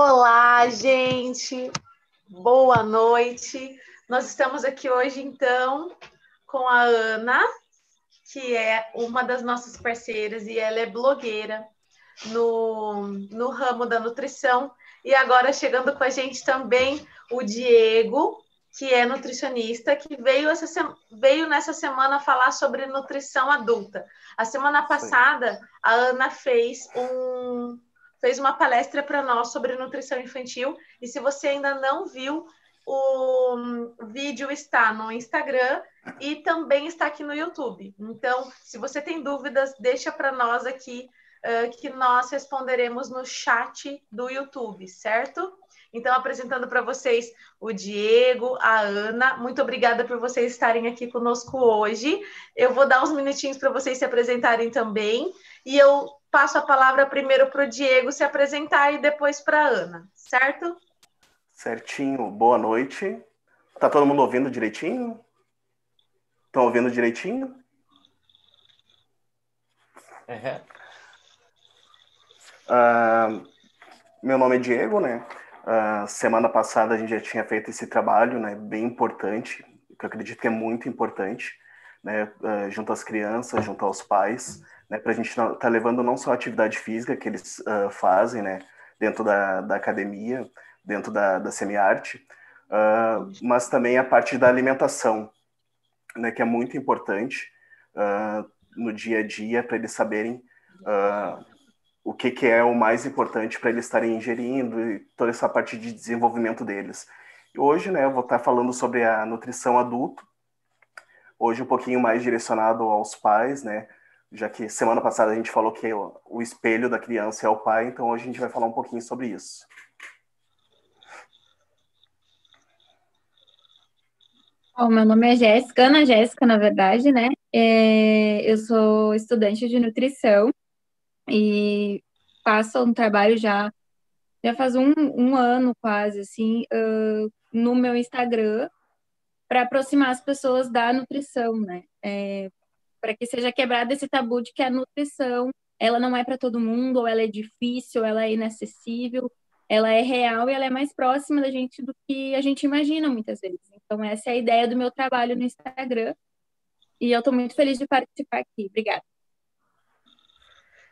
Olá, gente! Boa noite! Nós estamos aqui hoje, então, com a Ana, que é uma das nossas parceiras e ela é blogueira no ramo da nutrição. E agora chegando com a gente também o Diego, que é nutricionista, que veio nessa semana falar sobre nutrição adulta. A semana passada, a Ana fez uma palestra para nós sobre nutrição infantil, e se você ainda não viu, o vídeo está no Instagram e também está aqui no YouTube. Então, se você tem dúvidas, deixa para nós aqui, que nós responderemos no chat do YouTube, certo? Então, apresentando para vocês o Diego, a Ana, muito obrigada por vocês estarem aqui conosco hoje. Eu vou dar uns minutinhos para vocês se apresentarem também, e eu passo a palavra primeiro para o Diego se apresentar e depois para a Ana, certo? Certinho, boa noite. Tá todo mundo ouvindo direitinho? Estão ouvindo direitinho? Uhum. Meu nome é Diego, né? Semana passada a gente já tinha feito esse trabalho, né? Bem importante, que eu acredito que é muito importante, né? Junto às crianças, junto aos pais, né? Para a gente tá levando não só a atividade física que eles fazem, né? Dentro da academia, dentro da semiarte, mas também a parte da alimentação, né? Que é muito importante no dia a dia para eles saberem o que é o mais importante para eles estarem ingerindo e toda essa parte de desenvolvimento deles. E hoje, né, eu vou estar falando sobre a nutrição adulto, hoje um pouquinho mais direcionado aos pais, né, já que semana passada a gente falou que o espelho da criança é o pai, então hoje a gente vai falar um pouquinho sobre isso. Bom, meu nome é Jéssica, Ana Jéssica, na verdade, né? Eu sou estudante de nutrição e faço um trabalho já faz um ano quase, assim, no meu Instagram, para aproximar as pessoas da nutrição, né? Para que seja quebrado esse tabu de que a nutrição, ela não é para todo mundo, ou ela é difícil, ou ela é inacessível, ela é real e ela é mais próxima da gente do que a gente imagina muitas vezes. Então, essa é a ideia do meu trabalho no Instagram. E eu estou muito feliz de participar aqui. Obrigada.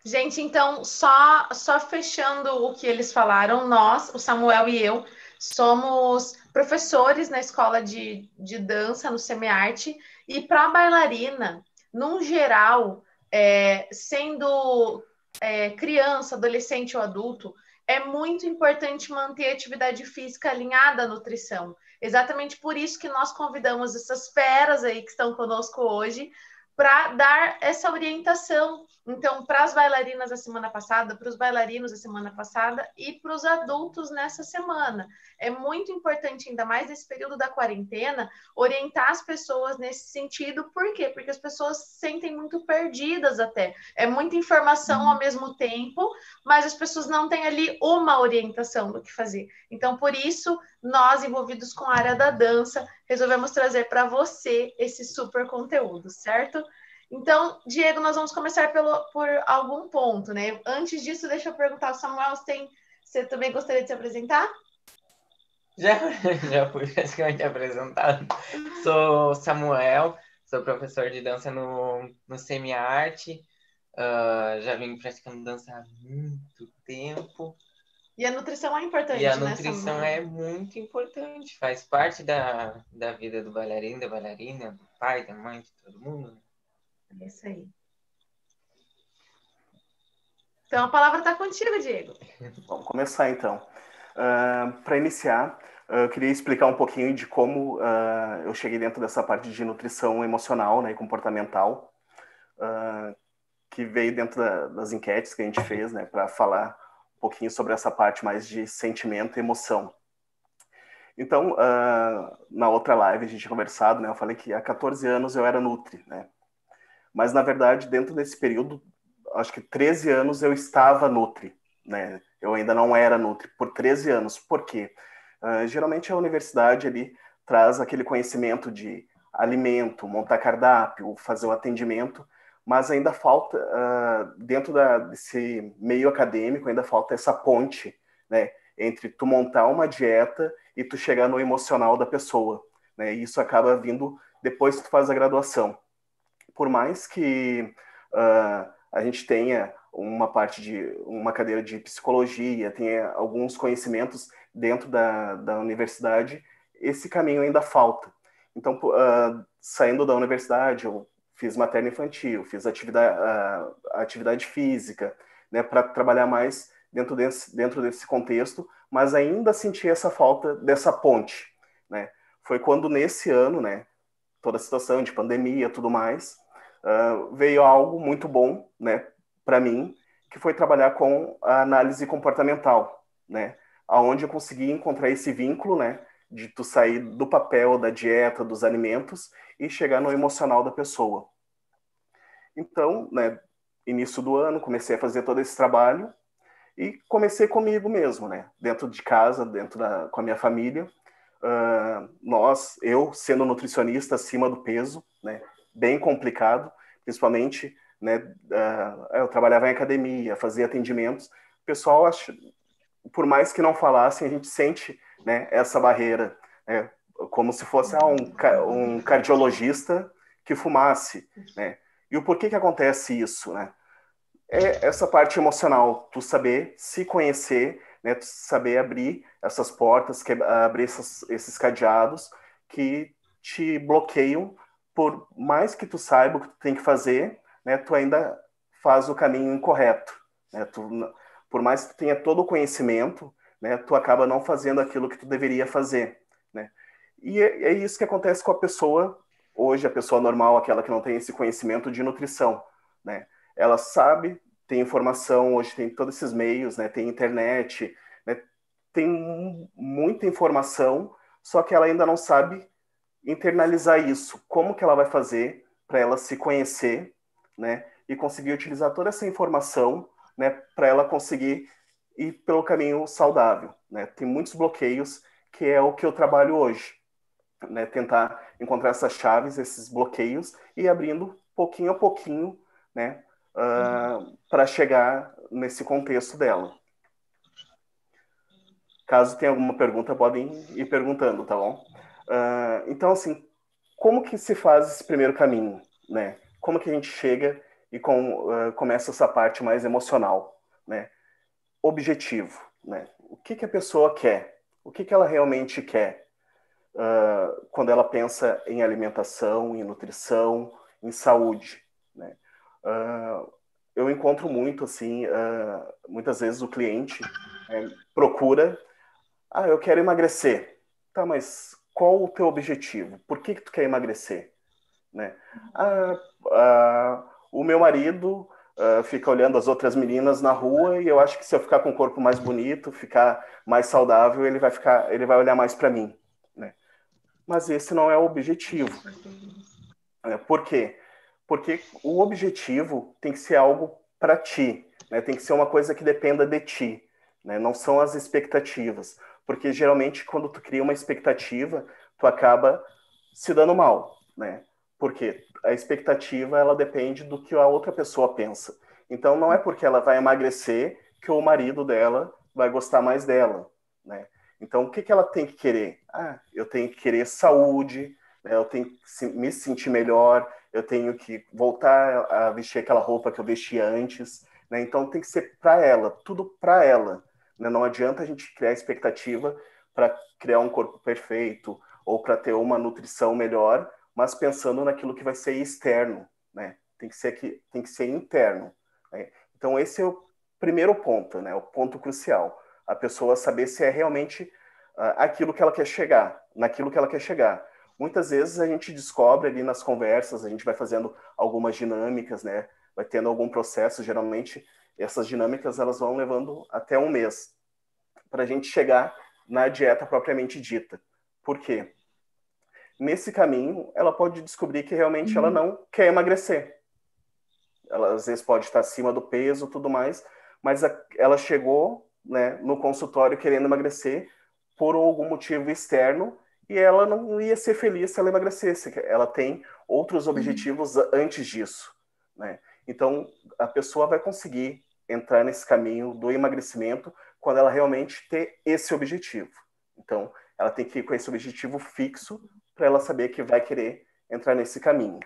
Gente, então, só fechando o que eles falaram, nós, o Samuel e eu, somos professores na escola de dança, no Semiarte, e para a bailarina, num geral, sendo criança, adolescente ou adulto, é muito importante manter a atividade física alinhada à nutrição. Exatamente por isso que nós convidamos essas feras aí que estão conosco hoje, para dar essa orientação. Então, para as bailarinas da semana passada, para os bailarinos da semana passada e para os adultos nessa semana. É muito importante, ainda mais nesse período da quarentena, orientar as pessoas nesse sentido. Por quê? Porque as pessoas se sentem muito perdidas até. É muita informação ao mesmo tempo, mas as pessoas não têm ali uma orientação do que fazer. Então, por isso, nós, envolvidos com a área da dança, resolvemos trazer para você esse super conteúdo, certo? Então, Diego, nós vamos começar por algum ponto, né? Antes disso, deixa eu perguntar, Samuel, você também gostaria de se apresentar? Já fui praticamente apresentado. Sou Samuel, sou professor de dança no Semiarte. Já vim praticando dança há muito tempo. E a nutrição é importante, E a né, nutrição Samuel? é muito importante, faz parte da vida do bailarino, da bailarina, do pai, da mãe, de todo mundo. É isso aí. Então, a palavra está contigo, Diego. Vamos começar, então. Para iniciar, eu queria explicar um pouquinho de como eu cheguei dentro dessa parte de nutrição emocional, né, e comportamental, que veio dentro das enquetes que a gente fez, né, para falar um pouquinho sobre essa parte mais de sentimento e emoção. Então, na outra live a gente tinha conversado, né, eu falei que há 14 anos eu era nutri, né, mas na verdade dentro desse período, acho que 13 anos eu estava nutri, né, eu ainda não era nutri por 13 anos. Por quê? Geralmente a universidade ali traz aquele conhecimento de alimento, montar cardápio, fazer o atendimento, mas ainda falta, dentro desse meio acadêmico, ainda falta essa ponte, né, entre tu montar uma dieta e tu chegar no emocional da pessoa, né? E isso acaba vindo depois que tu faz a graduação. Por mais que a gente tenha uma cadeira de psicologia, tenha alguns conhecimentos dentro da universidade, esse caminho ainda falta. Então, saindo da universidade, eu fiz materno infantil, fiz atividade física, né, para trabalhar mais dentro desse contexto, mas ainda senti essa falta dessa ponte, né? Foi quando nesse ano, né, toda a situação de pandemia, tudo mais, veio algo muito bom, né, para mim, que foi trabalhar com a análise comportamental, né, aonde eu consegui encontrar esse vínculo, né, de tu sair do papel da dieta, dos alimentos e chegar no emocional da pessoa. Então, né, início do ano, comecei a fazer todo esse trabalho e comecei comigo mesmo, né, dentro de casa, com a minha família. Eu sendo nutricionista acima do peso, né, bem complicado, principalmente, né, eu trabalhava em academia, fazia atendimentos, o pessoal por mais que não falassem, a gente sente, né, essa barreira, né, como se fosse um cardiologista que fumasse, né? E o porquê que acontece isso, né? É essa parte emocional, tu saber se conhecer, né, tu saber abrir essas portas, abrir esses cadeados que te bloqueiam, por mais que tu saiba o que tu tem que fazer, né, tu ainda faz o caminho incorreto, né? Por mais que tu tenha todo o conhecimento, né, tu acaba não fazendo aquilo que tu deveria fazer, né? E é isso que acontece com a pessoa hoje, a pessoa normal, aquela que não tem esse conhecimento de nutrição, né? Ela sabe, tem informação, hoje tem todos esses meios, né? Tem internet, né? Tem muita informação, só que ela ainda não sabe internalizar isso. Como que ela vai fazer para ela se conhecer, né? E conseguir utilizar toda essa informação, né? Para ela conseguir ir pelo caminho saudável, né? Tem muitos bloqueios, que é o que eu trabalho hoje, né? Tentar encontrar essas chaves, esses bloqueios e ir abrindo pouquinho a pouquinho, né? Para chegar nesse contexto dela. Caso tenha alguma pergunta, podem ir perguntando, tá bom? Então, assim, como que se faz esse primeiro caminho, né? Como que a gente chega e começa essa parte mais emocional, né? Objetivo, né? O que a pessoa quer? O que ela realmente quer? Quando ela pensa em alimentação, em nutrição, em saúde, né? Eu encontro muito, assim, muitas vezes o cliente procura, eu quero emagrecer. Tá, mas qual o teu objetivo? Por que tu quer emagrecer? Né? O meu marido fica olhando as outras meninas na rua e eu acho que se eu ficar com o corpo mais bonito, ficar mais saudável, ele vai olhar mais para mim, né? Mas esse não é o objetivo. Por quê? Porque o objetivo tem que ser algo para ti, né? Tem que ser uma coisa que dependa de ti, né? Não são as expectativas. Porque geralmente quando tu cria uma expectativa, tu acaba se dando mal, né? Porque a expectativa ela depende do que a outra pessoa pensa. Então não é porque ela vai emagrecer que o marido dela vai gostar mais dela, né? Então o que ela tem que querer? Eu tenho que querer saúde, né? Eu tenho que me sentir melhor, eu tenho que voltar a vestir aquela roupa que eu vestia antes, né? Então tem que ser para ela, tudo para ela, né? Não adianta a gente criar expectativa para criar um corpo perfeito ou para ter uma nutrição melhor, mas pensando naquilo que vai ser externo, né? Tem que ser interno, né? Então esse é o primeiro ponto, né? O ponto crucial. A pessoa saber se é realmente aquilo que ela quer chegar, naquilo que ela quer chegar. Muitas vezes a gente descobre ali nas conversas, a gente vai fazendo algumas dinâmicas, né? Vai tendo algum processo, geralmente essas dinâmicas elas vão levando até um mês para a gente chegar na dieta propriamente dita. Por quê? Nesse caminho, ela pode descobrir que realmente ela não quer emagrecer. Ela às vezes pode estar acima do peso, tudo mais, mas ela chegou, né, no consultório querendo emagrecer por algum motivo externo e ela não ia ser feliz se ela emagrecesse. Ela tem outros objetivos antes disso, né? Então, a pessoa vai conseguir entrar nesse caminho do emagrecimento quando ela realmente ter esse objetivo. Então, ela tem que ir com esse objetivo fixo para ela saber que vai querer entrar nesse caminho.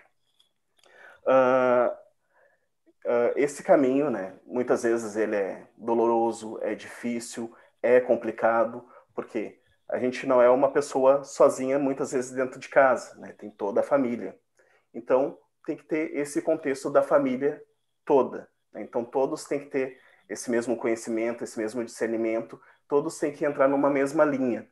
Esse caminho, né, muitas vezes ele é doloroso, é difícil, é complicado, porque a gente não é uma pessoa sozinha, muitas vezes dentro de casa, né, tem toda a família. Então, tem que ter esse contexto da família toda, né? Então, todos têm que ter esse mesmo conhecimento, esse mesmo discernimento, todos têm que entrar numa mesma linha,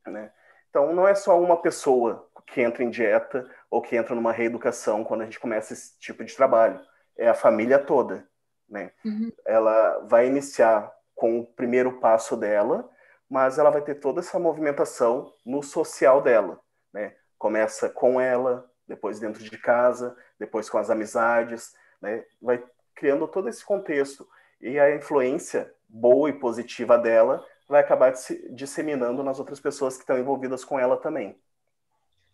né? Então, não é só uma pessoa que entra em dieta ou que entra numa reeducação quando a gente começa esse tipo de trabalho. É a família toda, né? Uhum. Ela vai iniciar com o primeiro passo dela, mas ela vai ter toda essa movimentação no social dela, né? Começa com ela, depois dentro de casa, depois com as amizades, né? Vai criando todo esse contexto. E a influência boa e positiva dela vai acabar se disseminando nas outras pessoas que estão envolvidas com ela também.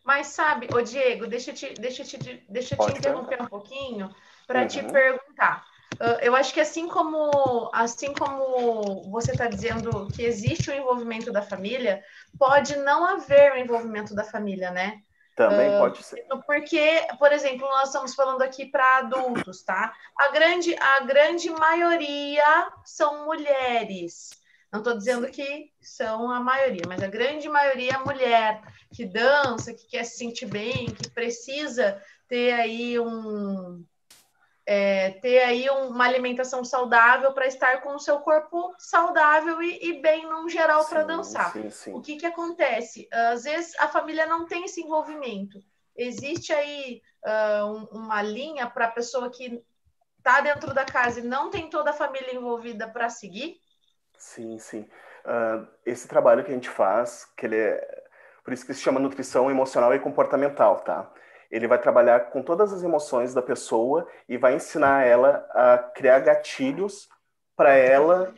Mas sabe, ô Diego, deixa eu te interromper um pouquinho para te perguntar. Eu acho que assim como você está dizendo que existe o envolvimento da família, pode não haver o envolvimento da família, né? Também pode ser. Porque, por exemplo, nós estamos falando aqui para adultos, tá? A grande maioria são mulheres. Não estou dizendo que são a maioria, mas a grande maioria é mulher que dança, que quer se sentir bem, que precisa ter aí uma alimentação saudável para estar com o seu corpo saudável e bem num geral para dançar. Sim. O que acontece? Às vezes a família não tem esse envolvimento. Existe aí uma linha para a pessoa que está dentro da casa e não tem toda a família envolvida para seguir? Sim. Esse trabalho que a gente faz, por isso que se chama nutrição emocional e comportamental, tá? Ele vai trabalhar com todas as emoções da pessoa e vai ensinar ela a criar gatilhos para ela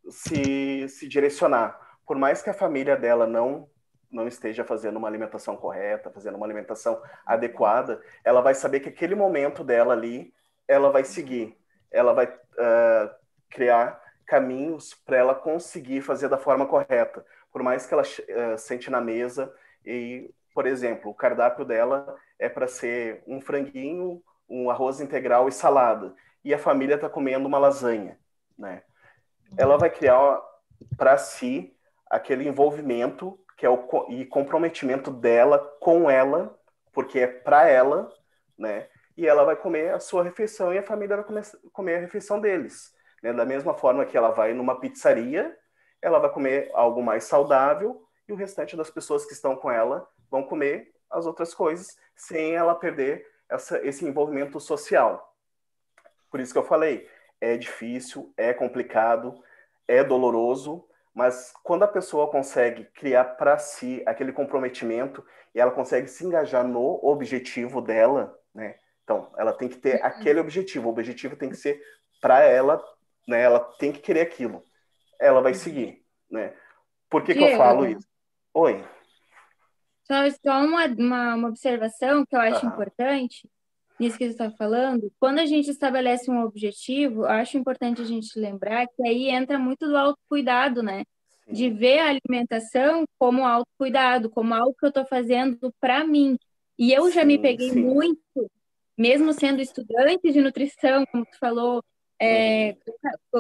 se direcionar. Por mais que a família dela não esteja fazendo uma alimentação correta, fazendo uma alimentação adequada, ela vai saber que aquele momento dela ali, ela vai seguir. Ela vai criar caminhos para ela conseguir fazer da forma correta. Por mais que ela sente na mesa e, por exemplo, o cardápio dela é para ser um franguinho, um arroz integral e salada. E a família está comendo uma lasanha, né? Ela vai criar para si aquele envolvimento que é e comprometimento dela com ela, porque é para ela, né? E ela vai comer a sua refeição e a família vai comer a refeição deles. Né? Da mesma forma que ela vai numa pizzaria, ela vai comer algo mais saudável e o restante das pessoas que estão com ela vão comer as outras coisas sem ela perder esse envolvimento social. Por isso que eu falei, é difícil, é complicado, é doloroso, mas quando a pessoa consegue criar para si aquele comprometimento e ela consegue se engajar no objetivo dela, né? Então, ela tem que ter aquele objetivo. O objetivo tem que ser para ela, né? Ela tem que querer aquilo. Ela vai seguir, né? Por que Diego, eu falo isso? Oi. Só uma observação que eu acho importante nisso que você está falando. Quando a gente estabelece um objetivo, eu acho importante a gente lembrar que aí entra muito do autocuidado, né? Sim. De ver a alimentação como autocuidado, como algo que eu estou fazendo para mim. E eu já me peguei muito, mesmo sendo estudante de nutrição, como tu falou,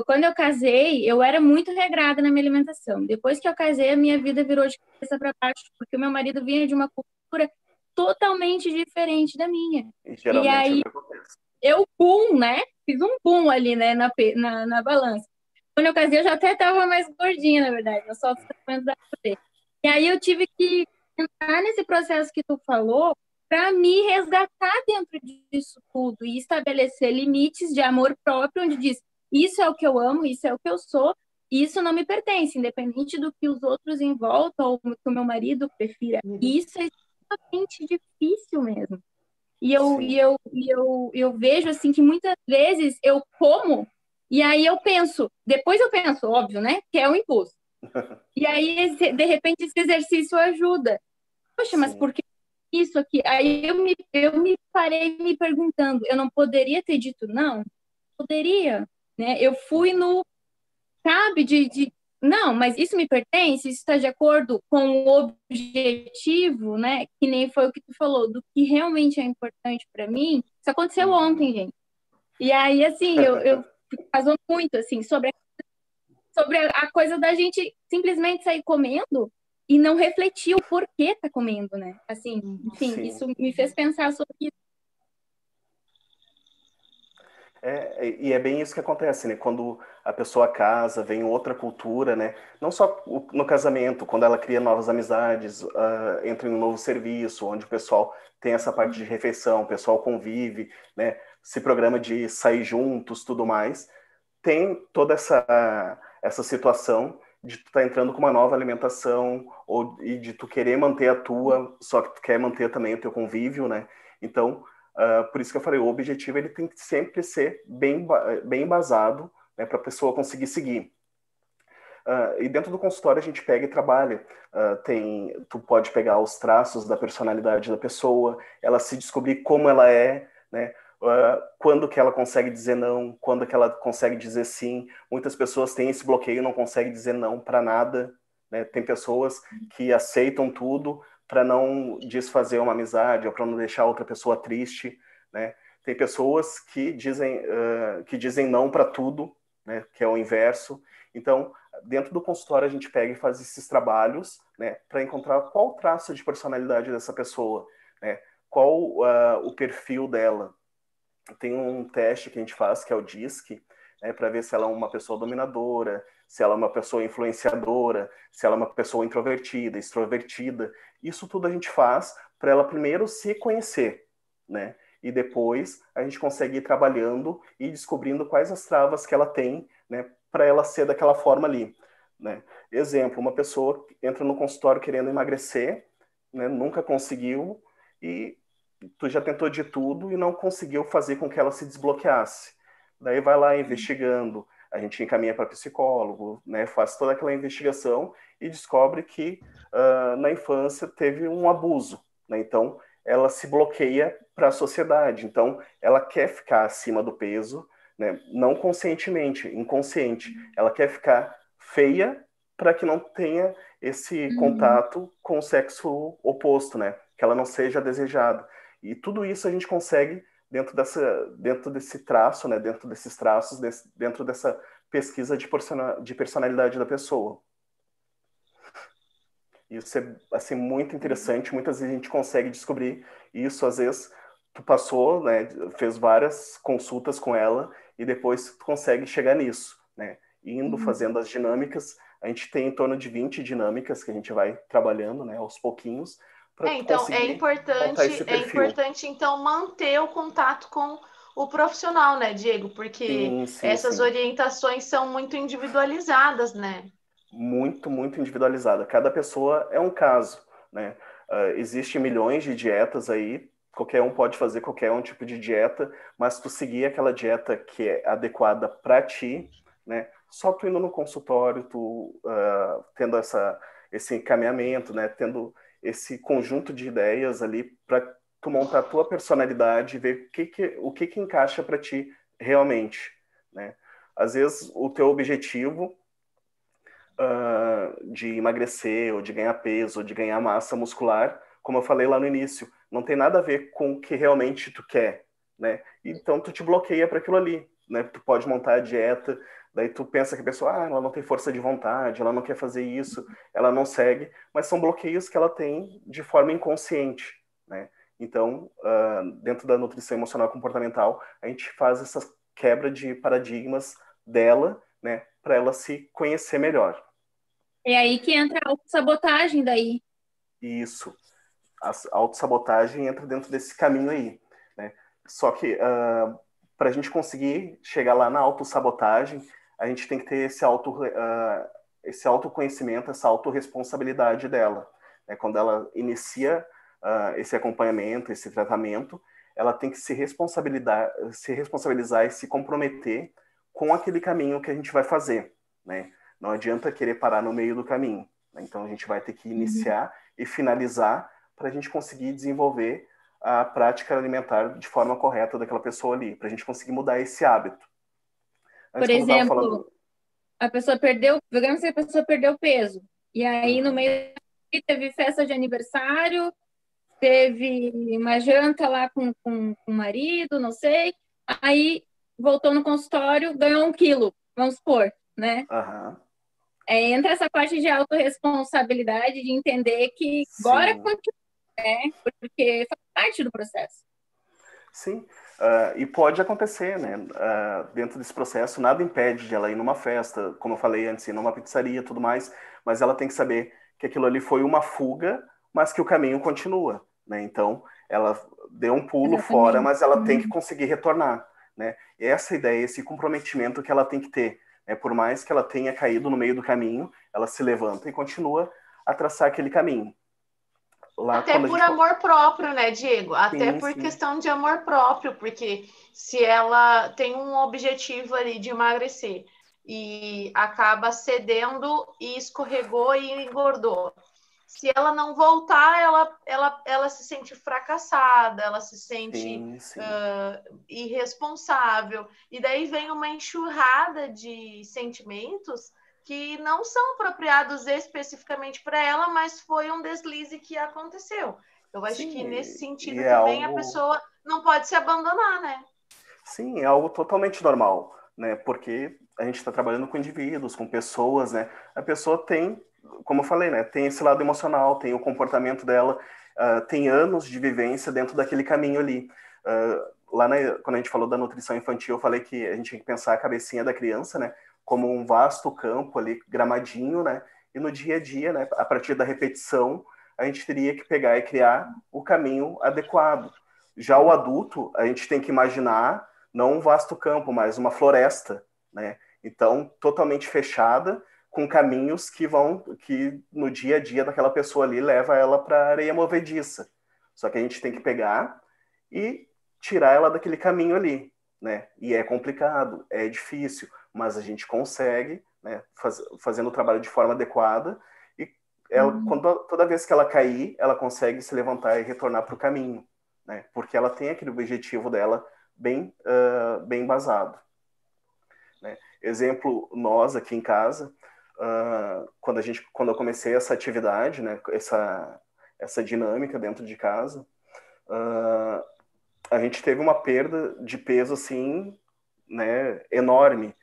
quando eu casei, eu era muito regrada na minha alimentação. Depois que eu casei, a minha vida virou de cabeça para baixo, porque o meu marido vinha de uma cultura totalmente diferente da minha. E aí, eu né? Fiz um boom ali, né, na balança. Quando eu casei, eu já até estava mais gordinha, na verdade, eu só comendo da poder. E aí eu tive que entrar nesse processo que tu falou para me resgatar dentro disso tudo e estabelecer limites de amor próprio, onde diz, isso é o que eu amo, isso é o que eu sou, e isso não me pertence, independente do que os outros em volta ou que o meu marido prefira. E isso é extremamente difícil mesmo. E eu vejo assim que muitas vezes eu como e aí depois eu penso, óbvio, né? Que é um impulso. E aí, de repente, esse exercício ajuda. Poxa, mas por que isso aqui? Aí eu me parei me perguntando, eu não poderia ter dito não? Poderia, né? Eu fui sabe, não, mas isso me pertence, isso está de acordo com o objetivo, né? Que nem foi o que tu falou, do que realmente é importante para mim. Isso aconteceu ontem, gente. E aí, assim, eu casou muito, assim, sobre a coisa da gente simplesmente sair comendo e não refletir o porquê tá comendo, né? Assim, enfim, Sim. isso me fez pensar sobre isso. E é bem isso que acontece, né? Quando a pessoa casa, vem outra cultura, né? Não só no casamento, quando ela cria novas amizades, entra em um novo serviço, onde o pessoal tem essa parte de refeição, o pessoal convive, né? Se programa de sair juntos, tudo mais. Tem toda essa situação de tu estar entrando com uma nova alimentação e de tu querer manter a tua, só que tu quer manter também o teu convívio, né? Então, por isso que eu falei, o objetivo ele tem que sempre ser bem embasado, né, para a pessoa conseguir seguir. E dentro do consultório a gente pega e trabalha. Tu pode pegar os traços da personalidade da pessoa, ela se descobrir como ela é, né? Quando que ela consegue dizer não, quando que ela consegue dizer sim. Muitas pessoas têm esse bloqueio, não conseguem dizer não para nada, né? Tem pessoas que aceitam tudo para não desfazer uma amizade ou para não deixar outra pessoa triste, né? Tem pessoas que dizem não para tudo, né? Que é o inverso. Então, dentro do consultório a gente pega e faz esses trabalhos, né, para encontrar qual o traço de personalidade dessa pessoa, né, qual o perfil dela. Tem um teste que a gente faz que é o DISC, né, para ver se ela é uma pessoa dominadora, se ela é uma pessoa influenciadora, se ela é uma pessoa introvertida, extrovertida. Isso tudo a gente faz para ela primeiro se conhecer, né? E depois a gente consegue ir trabalhando e descobrindo quais as travas que ela tem, né, para ela ser daquela forma ali, né? Exemplo, uma pessoa entra no consultório querendo emagrecer, né, nunca conseguiu e tu já tentou de tudo e não conseguiu fazer com que ela se desbloqueasse. Daí vai lá investigando, a gente encaminha para psicólogo, né, faz toda aquela investigação e descobre que na infância teve um abuso, né? Então ela se bloqueia para a sociedade. Então ela quer ficar acima do peso, né? Não conscientemente, inconsciente. Ela quer ficar feia para que não tenha esse contato com o sexo oposto, né? Que ela não seja desejada. E tudo isso a gente consegue dentro desse traço, né? Dentro desses traços, dentro dessa pesquisa de personalidade da pessoa. Isso é assim muito interessante. Muitas vezes a gente consegue descobrir isso. Às vezes tu passou, né? Fez várias consultas com ela e depois tu consegue chegar nisso, né? Indo fazendo as dinâmicas. A gente tem em torno de 20 dinâmicas que a gente vai trabalhando, né? Aos pouquinhos. Então, é importante, então, manter o contato com o profissional, né, Diego? Porque Sim, sim, essas sim. orientações são muito individualizadas, né? Muito, muito individualizada. Cada pessoa é um caso, né? Existem milhões de dietas aí, qualquer um pode fazer qualquer um tipo de dieta, mas tu seguir aquela dieta que é adequada para ti, né? Só tu indo no consultório, tu tendo esse encaminhamento, né? Tendo esse conjunto de ideias ali para tu montar a tua personalidade e ver o que encaixa para ti realmente, né? Às vezes o teu objetivo de emagrecer, ou de ganhar peso, ou de ganhar massa muscular, como eu falei lá no início, não tem nada a ver com o que realmente tu quer, né? Então tu te bloqueia para aquilo ali, né? Tu pode montar a dieta, daí tu pensa que a pessoa, ela não tem força de vontade, ela não quer fazer isso, ela não segue, mas são bloqueios que ela tem de forma inconsciente, né? Então, dentro da nutrição emocional comportamental, a gente faz essa quebra de paradigmas dela, né, para ela se conhecer melhor. É aí que entra a autossabotagem daí. Isso. A autossabotagem entra dentro desse caminho aí, né? Só que para a gente conseguir chegar lá na autossabotagem, a gente tem que ter esse autoconhecimento, essa autorresponsabilidade dela, né? Quando ela inicia esse acompanhamento, esse tratamento, ela tem que se responsabilizar e se comprometer com aquele caminho que a gente vai fazer, né? Não adianta querer parar no meio do caminho, né? Então a gente vai ter que iniciar e finalizar para a gente conseguir desenvolver a prática alimentar de forma correta daquela pessoa ali, para a gente conseguir mudar esse hábito. Por Antes, como eu estava exemplo, falando... a pessoa perdeu, digamos que a pessoa perdeu peso. E aí, no meio, teve festa de aniversário, teve uma janta lá com o marido, não sei. Aí, voltou no consultório, ganhou 1 quilo, vamos supor, né? Aham. Entra essa parte de autorresponsabilidade, de entender que agora Sim. continua, né? Porque faz parte do processo. Sim, e pode acontecer, né? Dentro desse processo, nada impede de ela ir numa festa, como eu falei antes, ir numa pizzaria e tudo mais, mas ela tem que saber que aquilo ali foi uma fuga, mas que o caminho continua, né? Então, ela deu um pulo fora, Exatamente. mas ela tem que conseguir retornar, né? Essa ideia, esse comprometimento que ela tem que ter, né? Por mais que ela tenha caído no meio do caminho, ela se levanta e continua a traçar aquele caminho. Lá, Até quando a por gente... amor próprio, né, Diego? Até Sim, por sim. questão de amor próprio, porque se ela tem um objetivo ali de emagrecer e acaba cedendo e escorregou e engordou. Se ela não voltar, ela se sente fracassada, ela se sente Sim, sim. irresponsável. E daí vem uma enxurrada de sentimentos que não são apropriados especificamente para ela, mas foi um deslize que aconteceu. Eu acho que Sim, nesse e sentido é também a algo... pessoa não pode se abandonar, né? Sim, é algo totalmente normal, né? Porque a gente está trabalhando com indivíduos, com pessoas, né? A pessoa tem, como eu falei, né? Tem esse lado emocional, tem o comportamento dela, tem anos de vivência dentro daquele caminho ali. Quando a gente falou da nutrição infantil, eu falei que a gente tem que pensar a cabecinha da criança, né? Como um vasto campo ali, gramadinho, né? E no dia a dia, né? A partir da repetição, a gente teria que pegar e criar o caminho adequado. Já o adulto, a gente tem que imaginar não um vasto campo, mas uma floresta, né? Então, totalmente fechada, com caminhos que no dia a dia daquela pessoa ali leva ela para areia movediça. Só que a gente tem que pegar e tirar ela daquele caminho ali, né? E é complicado, é difícil, mas a gente consegue, né? Fazendo o trabalho de forma adequada e ela, toda vez que ela cair, ela consegue se levantar e retornar para o caminho, né? Porque ela tem aquele objetivo dela bem embasado, né? Exemplo, nós aqui em casa, quando eu comecei essa atividade, né, essa dinâmica dentro de casa, a gente teve uma perda de peso assim, né, enorme.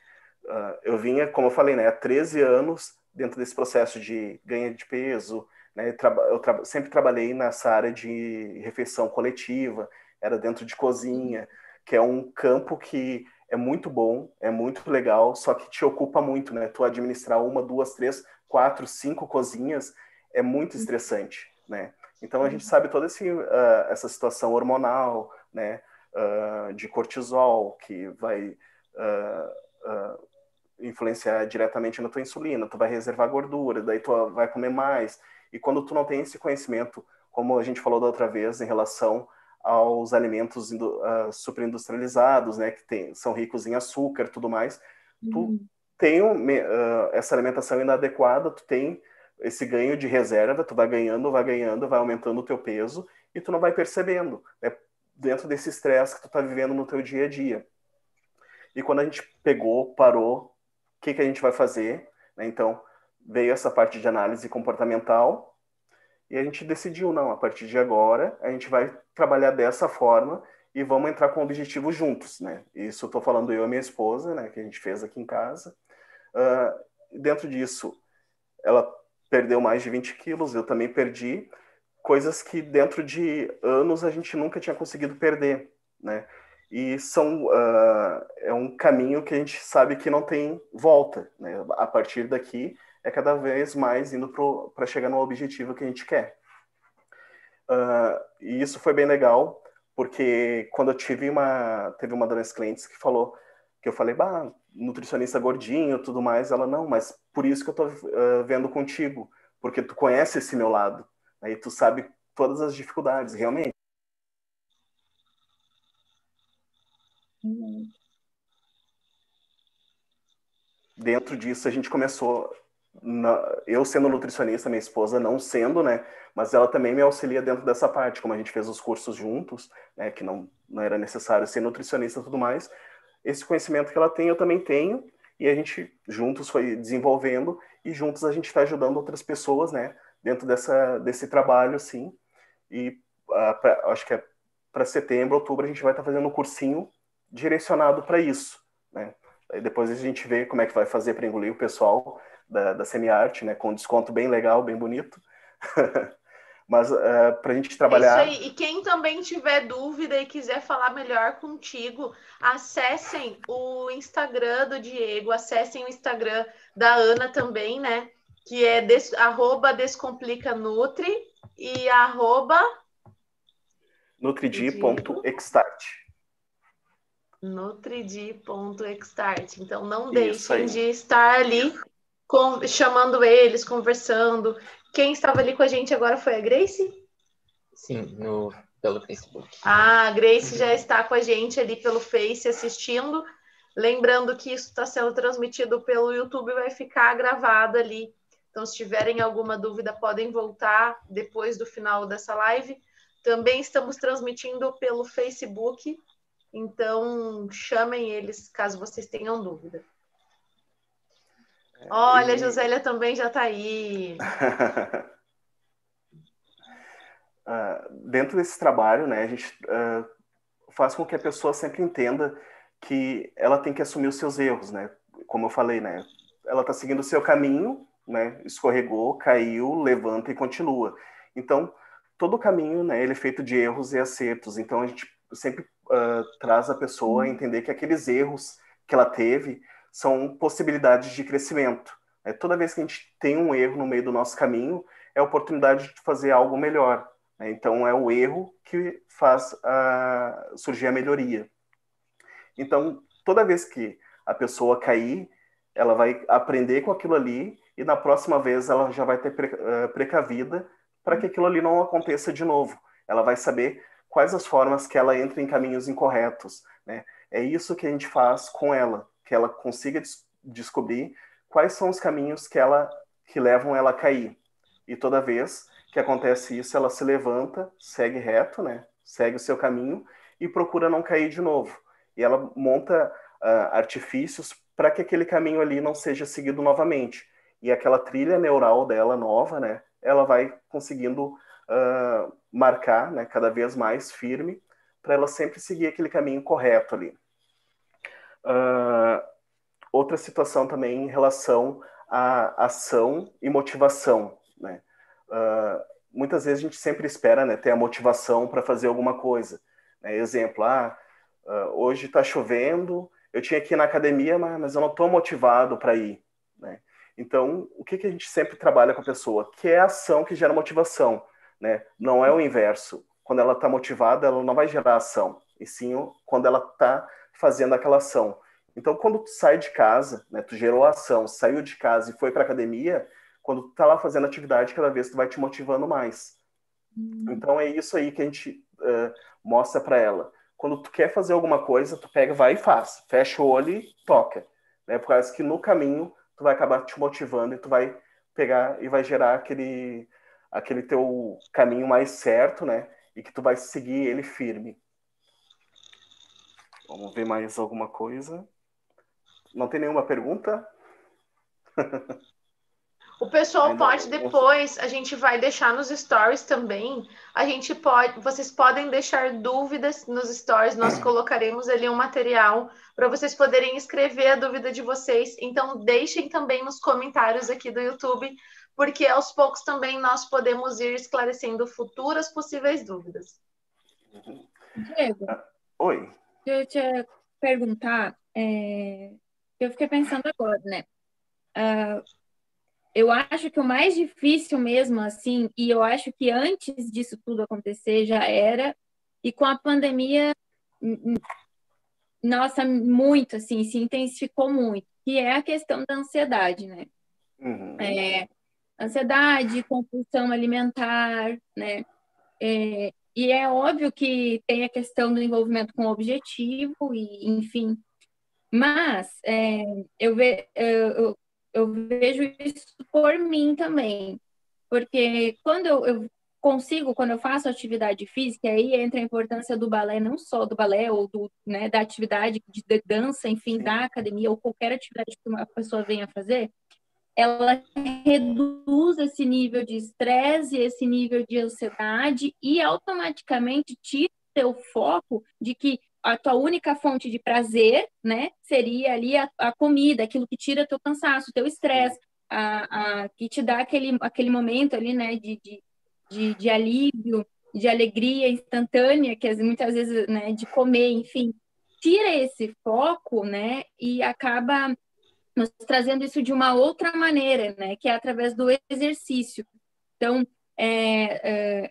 Eu vinha, como eu falei, né, há 13 anos dentro desse processo de ganho de peso, né, eu sempre trabalhei nessa área de refeição coletiva, era dentro de cozinha, que é um campo que é muito bom, é muito legal, só que te ocupa muito, né? Tu administrar 1, 2, 3, 4, 5 cozinhas é muito estressante, né? Então a gente sabe toda essa situação hormonal, né? De cortisol que vai influenciar diretamente na tua insulina, tu vai reservar gordura, daí tu vai comer mais. E quando tu não tem esse conhecimento, como a gente falou da outra vez, em relação aos alimentos superindustrializados, né, que são ricos em açúcar e tudo mais, tu tem essa alimentação inadequada, tu tem esse ganho de reserva, tu vai ganhando, vai aumentando o teu peso e tu não vai percebendo, né, dentro desse estresse que tu tá vivendo no teu dia a dia. E quando a gente pegou, parou, o que a gente vai fazer? Né? Então, veio essa parte de análise comportamental e a gente decidiu, não, a partir de agora, a gente vai trabalhar dessa forma e vamos entrar com objetivos juntos, né? Isso eu estou falando eu e minha esposa, né, que a gente fez aqui em casa. Dentro disso, ela perdeu mais de 20 quilos, eu também perdi, coisas que dentro de anos a gente nunca tinha conseguido perder, né? E é um caminho que a gente sabe que não tem volta, né? A partir daqui é cada vez mais indo para chegar no objetivo que a gente quer. E isso foi bem legal, porque quando eu teve uma das minhas clientes que falou, que eu falei, nutricionista gordinho e tudo mais, ela, não, mas por isso que eu tô vendo contigo, porque tu conhece esse meu lado, né? E tu sabe todas as dificuldades, realmente. Dentro disso, a gente começou, eu sendo nutricionista, minha esposa não sendo, né? Mas ela também me auxilia dentro dessa parte, como a gente fez os cursos juntos, né? Que não era necessário ser nutricionista e tudo mais. Esse conhecimento que ela tem, eu também tenho, e a gente juntos foi desenvolvendo, e juntos a gente está ajudando outras pessoas, né, dentro desse trabalho, assim, e acho que para setembro, outubro, a gente vai estar fazendo um cursinho direcionado para isso, né? Aí depois a gente vê como é que vai fazer para engolir o pessoal da Semiarte, né? Com desconto bem legal, bem bonito. Mas para a gente trabalhar... É isso aí. E quem também tiver dúvida e quiser falar melhor contigo, acessem o Instagram do Diego, acessem o Instagram da Ana também, né? Que é @descomplicanutri e @nutridi.extart. nutridi.extart. Então não Isso deixem aí. de estar ali chamando eles, conversando. Quem estava ali com a gente agora foi a Grace? Sim, pelo Facebook. A Grace já está com a gente ali pelo Face assistindo. Lembrando que isso está sendo transmitido pelo YouTube e vai ficar gravado ali. Então, se tiverem alguma dúvida, podem voltar depois do final dessa live. Também estamos transmitindo pelo Facebook. Então, chamem eles caso vocês tenham dúvida. Olha, a Josélia também já está aí. Dentro desse trabalho, né, a gente faz com que a pessoa sempre entenda que ela tem que assumir os seus erros, né? Como eu falei, né? Ela está seguindo o seu caminho, né? Escorregou, caiu, levanta e continua. Então, todo o caminho, né? Ele é feito de erros e acertos. Então, a gente sempre traz a pessoa a entender que aqueles erros que ela teve são possibilidades de crescimento. Toda vez que a gente tem um erro no meio do nosso caminho, é a oportunidade de fazer algo melhor. Então, é o erro que faz surgir a melhoria. Então, toda vez que a pessoa cair, ela vai aprender com aquilo ali e na próxima vez ela já vai ter precavida para que aquilo ali não aconteça de novo. Ela vai saber quais as formas que ela entra em caminhos incorretos, né? É isso que a gente faz com ela, que ela consiga descobrir quais são os caminhos que levam ela a cair. E toda vez que acontece isso, ela se levanta, segue reto, né? Segue o seu caminho e procura não cair de novo. E ela monta artifícios para que aquele caminho ali não seja seguido novamente. E aquela trilha neural dela nova, né? Ela vai conseguindo marcar, né, cada vez mais firme para ela sempre seguir aquele caminho correto ali. Outra situação também em relação à ação e motivação, né? Muitas vezes a gente sempre espera, né, ter a motivação para fazer alguma coisa. Né? Exemplo, hoje está chovendo, eu tinha que ir na academia, mas eu não estou motivado para ir. Né? Então, o que a gente sempre trabalha com a pessoa? Que é a ação que gera motivação. Né? Não é o inverso. Quando ela está motivada, ela não vai gerar ação. E sim quando ela está fazendo aquela ação. Então, quando tu sai de casa, né, tu gerou a ação, saiu de casa e foi para a academia, quando tu tá lá fazendo atividade, cada vez tu vai te motivando mais. Então, é isso aí que a gente mostra para ela. Quando tu quer fazer alguma coisa, tu pega, vai e faz. Fecha o olho e toca. Né? Por causa que no caminho, tu vai acabar te motivando e tu vai pegar e vai gerar aquele teu caminho mais certo, né? E que tu vai seguir ele firme. Vamos ver mais alguma coisa. Não tem nenhuma pergunta? O pessoal pode depois, a gente vai deixar nos stories também. Vocês podem deixar dúvidas nos stories, nós colocaremos ali um material para vocês poderem escrever a dúvida de vocês. Então, deixem também nos comentários aqui do YouTube, porque aos poucos também nós podemos ir esclarecendo futuras possíveis dúvidas. Diego, oi. Deixa eu te perguntar, eu fiquei pensando agora, né? Eu acho que o mais difícil mesmo, assim, e eu acho que antes disso tudo acontecer já era, e com a pandemia, nossa, muito, assim, se intensificou muito, que é a questão da ansiedade, né? Uhum. Ansiedade, compulsão alimentar, né? E é óbvio que tem a questão do envolvimento com o objetivo, e enfim, mas eu vejo isso por mim também, porque quando eu consigo, quando eu faço atividade física, aí entra a importância do balé, não só do balé, ou né, da atividade de dança, enfim, Sim. da academia, ou qualquer atividade que uma pessoa venha fazer, ela reduz esse nível de estresse, esse nível de ansiedade e automaticamente tira o teu foco de que a tua única fonte de prazer, né, seria ali a comida, aquilo que tira teu cansaço, teu estresse, que te dá aquele momento ali, né, de alívio, de alegria instantânea, que muitas vezes, né, de comer, enfim, tira esse foco, né, e acaba nos trazendo isso de uma outra maneira, né, que é através do exercício. Então,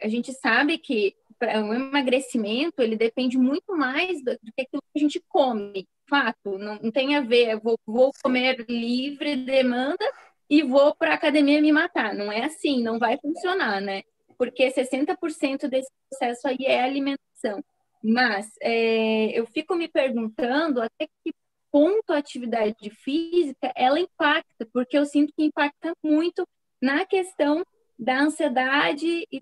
a gente sabe que o emagrecimento, ele depende muito mais do que aquilo que a gente come. Fato, não tem a ver, vou comer livre demanda e vou para a academia me matar. Não é assim, não vai funcionar, né? Porque 60% desse processo aí é alimentação. Mas eu fico me perguntando até que ponto a atividade física ela impacta, porque eu sinto que impacta muito na questão da ansiedade e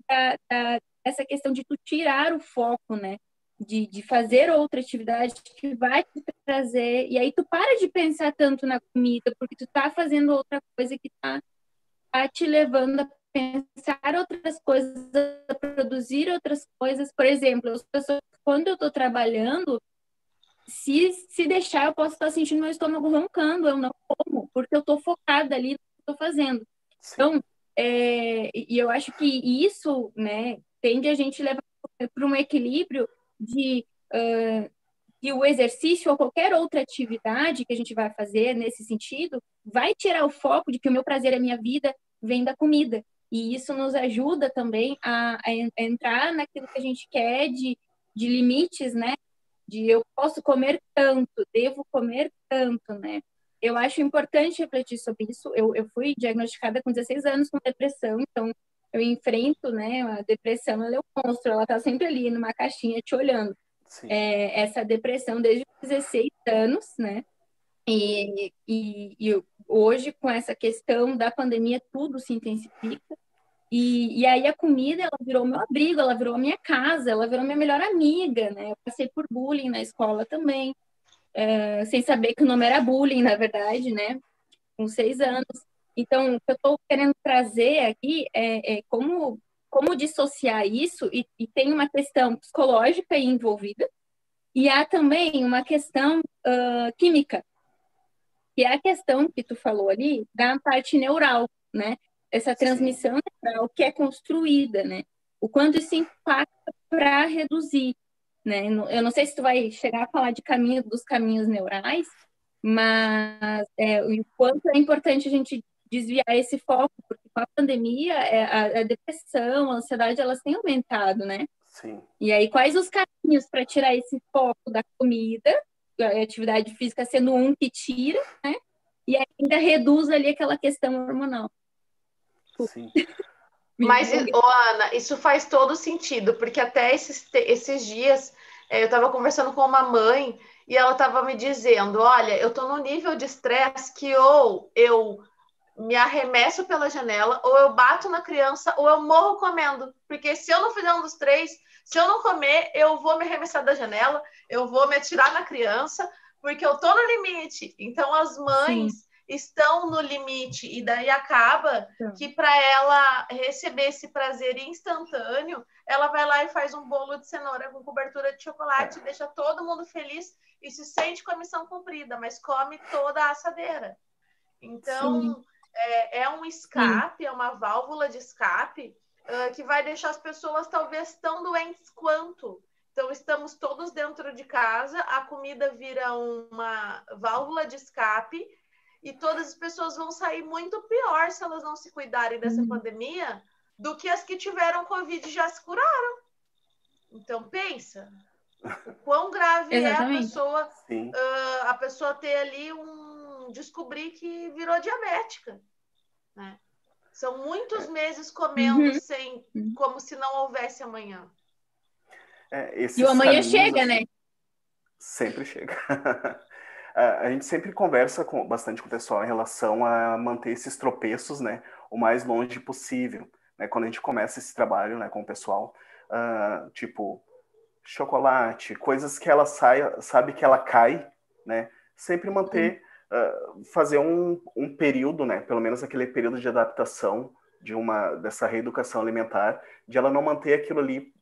essa questão de tu tirar o foco, né? De fazer outra atividade que vai te trazer. E aí tu para de pensar tanto na comida, porque tu tá fazendo outra coisa que tá te levando a pensar outras coisas, a produzir outras coisas. Por exemplo, as pessoas, quando eu tô trabalhando, se deixar, eu posso estar sentindo meu estômago roncando, eu não como, porque eu tô focada ali no que eu tô fazendo. Sim. Então, e eu acho que isso, né, tende a gente levar para um equilíbrio de que o exercício ou qualquer outra atividade que a gente vai fazer nesse sentido vai tirar o foco de que o meu prazer, a minha vida, vem da comida. E isso nos ajuda também a entrar naquilo que a gente quer de limites, né? De eu posso comer tanto, devo comer tanto, né? Eu acho importante refletir sobre isso. Eu fui diagnosticada com 16 anos com depressão, então eu enfrento, né, a depressão, ela é um monstro, ela tá sempre ali numa caixinha te olhando. Essa depressão desde os 16 anos, né? E hoje, com essa questão da pandemia, tudo se intensifica. E aí a comida, ela virou meu abrigo, ela virou a minha casa, ela virou minha melhor amiga, né? Eu passei por bullying na escola também, sem saber que o nome era bullying, na verdade, né? Com 6 anos. Então, o que eu estou querendo trazer aqui é como dissociar isso, e tem uma questão psicológica envolvida, e há também uma questão química, que é a questão que tu falou ali da parte neural, né? Essa transmissão neural que é construída, né? O quanto isso impacta para reduzir, né? Eu não sei se tu vai chegar a falar dos caminhos neurais, mas o quanto é importante a gente desviar esse foco, porque com a pandemia, a depressão, a ansiedade, elas têm aumentado, né? Sim. E aí, quais os caminhos para tirar esse foco da comida, a atividade física sendo um que tira, né? E ainda reduz ali aquela questão hormonal. Sim. Mas, Ana, isso faz todo sentido, porque até esses dias eu estava conversando com uma mãe e ela estava me dizendo, olha, eu estou no nível de estresse que ou eu me arremesso pela janela, ou eu bato na criança, ou eu morro comendo. Porque se eu não fizer um dos três, se eu não comer, eu vou me arremessar da janela, eu vou me atirar na criança, porque eu tô no limite. Então, as mães estão no limite, e daí acaba que para ela receber esse prazer instantâneo, ela vai lá e faz um bolo de cenoura com cobertura de chocolate, deixa todo mundo feliz e se sente com a missão cumprida, mas come toda a assadeira. Então, é um escape, é uma válvula de escape que vai deixar as pessoas talvez tão doentes quanto. Então, estamos todos dentro de casa, a comida vira uma válvula de escape e todas as pessoas vão sair muito pior se elas não se cuidarem dessa pandemia do que as que tiveram Covid e já se curaram. Então, pensa o quão grave Exatamente. é a pessoa ter ali descobrir que virou diabética, né? São muitos meses comendo como se não houvesse amanhã. E o amanhã chega, né? Sempre chega. A gente sempre conversa bastante com o pessoal em relação a manter esses tropeços, né, o mais longe possível. né, quando a gente começa esse trabalho, né, com o pessoal, tipo chocolate, coisas que ela sabe que ela cai, né, sempre manter, fazer um período, né, pelo menos aquele período de adaptação dessa reeducação alimentar, de ela não manter aquilo ali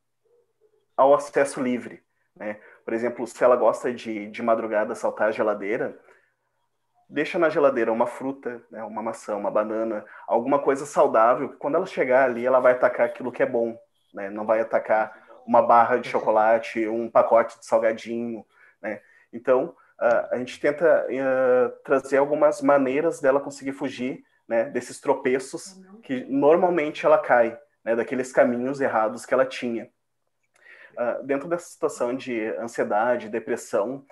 ao acesso livre, né? Por exemplo, se ela gosta de madrugada saltar a geladeira, deixa na geladeira uma fruta, né, uma maçã, uma banana, alguma coisa saudável, que quando ela chegar ali, ela vai atacar aquilo que é bom, né? Não vai atacar uma barra de chocolate, um pacote de salgadinho, né? Então, a gente tenta trazer algumas maneiras dela conseguir fugir, né, desses tropeços que normalmente ela cai, né, daqueles caminhos errados que ela tinha. Dentro dessa situação de ansiedade, depressão,